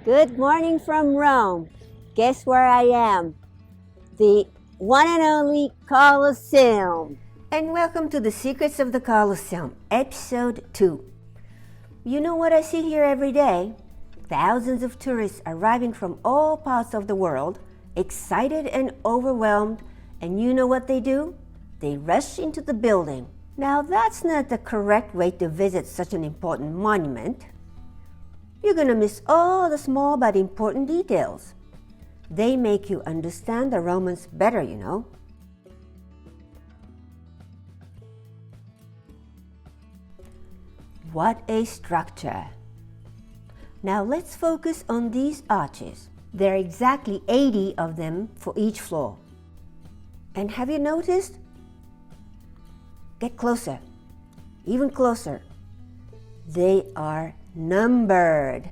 Good morning from Rome. Guess where I am? The one and only Colosseum. And welcome to the Secrets of the Colosseum, episode 2. You know what I see here every day? Thousands of tourists arriving from all parts of the world, excited and overwhelmed, and you know what they do? They rush into the building. Now that's not the correct way to visit such an important monument. You're going to miss all the small but important details. They make you understand the Romans better, you know. What a structure! Now let's focus on these arches. There are exactly 80 of them for each floor. And have you noticed? Get closer, even closer. They are numbered.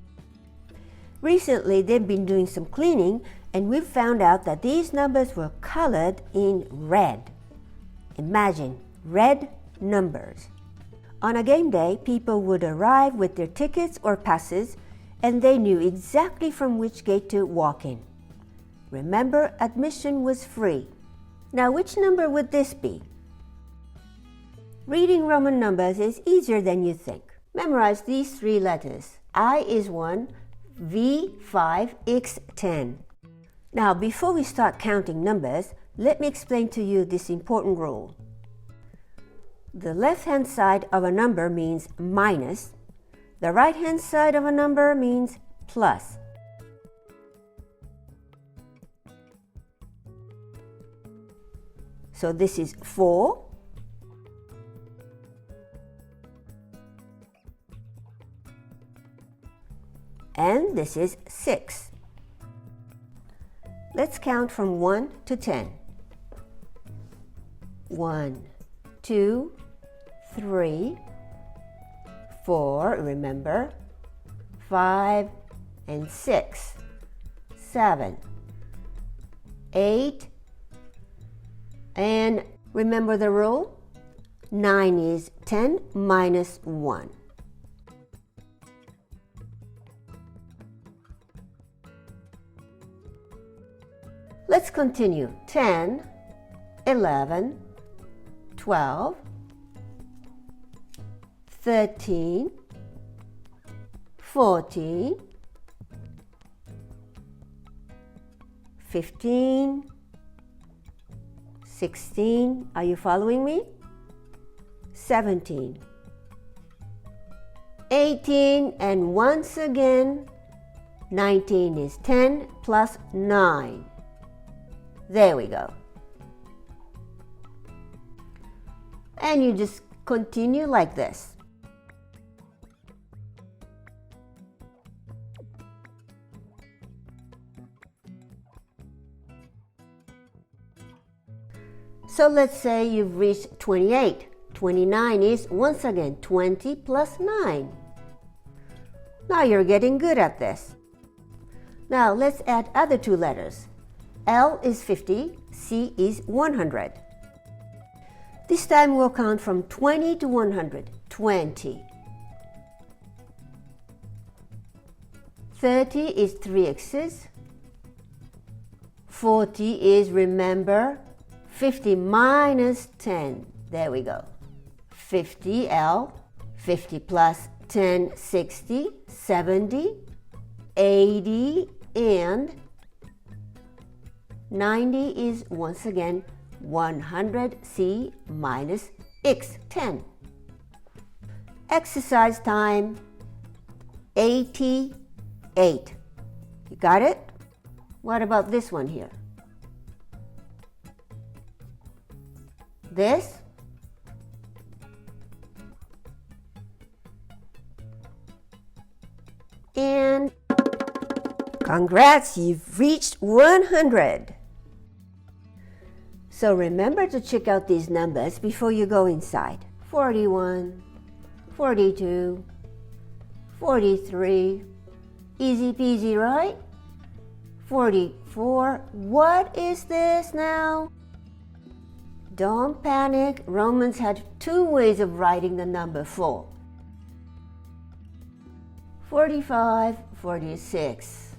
Recently, they've been doing some cleaning, and we've found out that these numbers were colored in red. Imagine red numbers. On a game day, people would arrive with their tickets or passes, and they knew exactly from which gate to walk in. Remember, admission was free. Now, which number would this be? Reading Roman numbers is easier than you think. Memorize these 3 letters. I is 1, V 5, X 10. Now, before we start counting numbers, let me explain to you this important rule. The left-hand side of a number means minus. The right-hand side of a number means plus. So this is 4. And this is 6. Let's count from 1 to 10. 1, 2, 3, 4, remember, 5 and 6, 7, 8, and remember the rule? 9 is 10 minus 1. Let's continue. 10, 11, 12, 13, 14, 15, 16, are you following me? 17, 18, and once again, 19 is 10 plus 9. There we go. And you just continue like this. So let's say you've reached 28. 29 is once again 20 plus 9. Now you're getting good at this. Now let's add other 2 letters. L is 50, C is 100. This time we'll count from 20 to 100. 20. 30 is 3 X's. 40 is, remember, 50 minus 10. There we go. 50 L. 50 plus 10, 60, 70, 80, and 90 is once again 100C minus X 10. Exercise time 88. You got it? What about this one here? This? And congrats, you've reached 100. So remember to check out these numbers before you go inside. 41, 42, 43. Easy peasy, right? 44. What is this now? Don't panic. Romans had 2 ways of writing the number 4. 45, 46.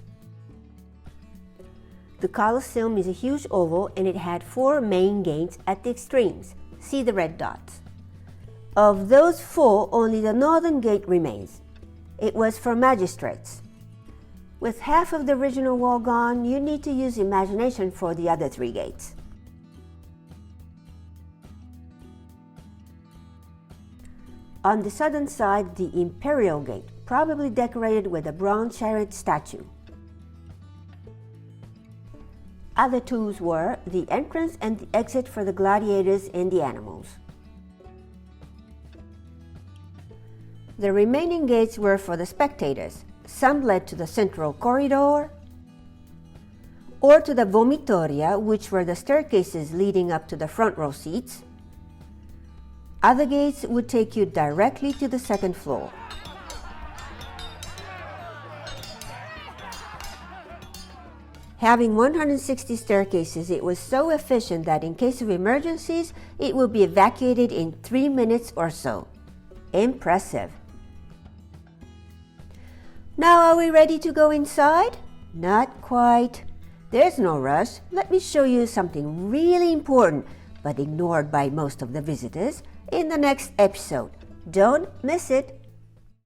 The Colosseum is a huge oval and it had 4 main gates at the extremes. See the red dots. Of those 4, only the northern gate remains. It was for magistrates. With half of the original wall gone, you need to use imagination for the other 3 gates. On the southern side, the Imperial Gate, probably decorated with a bronze chariot statue. Other tools were the entrance and the exit for the gladiators and the animals. The remaining gates were for the spectators. Some led to the central corridor or to the vomitoria, which were the staircases leading up to the front row seats. Other gates would take you directly to the second floor. Having 160 staircases, it was so efficient that in case of emergencies, it would be evacuated in 3 minutes or so. Impressive. Now are we ready to go inside? Not quite. There's no rush. Let me show you something really important, but ignored by most of the visitors, in the next episode. Don't miss it.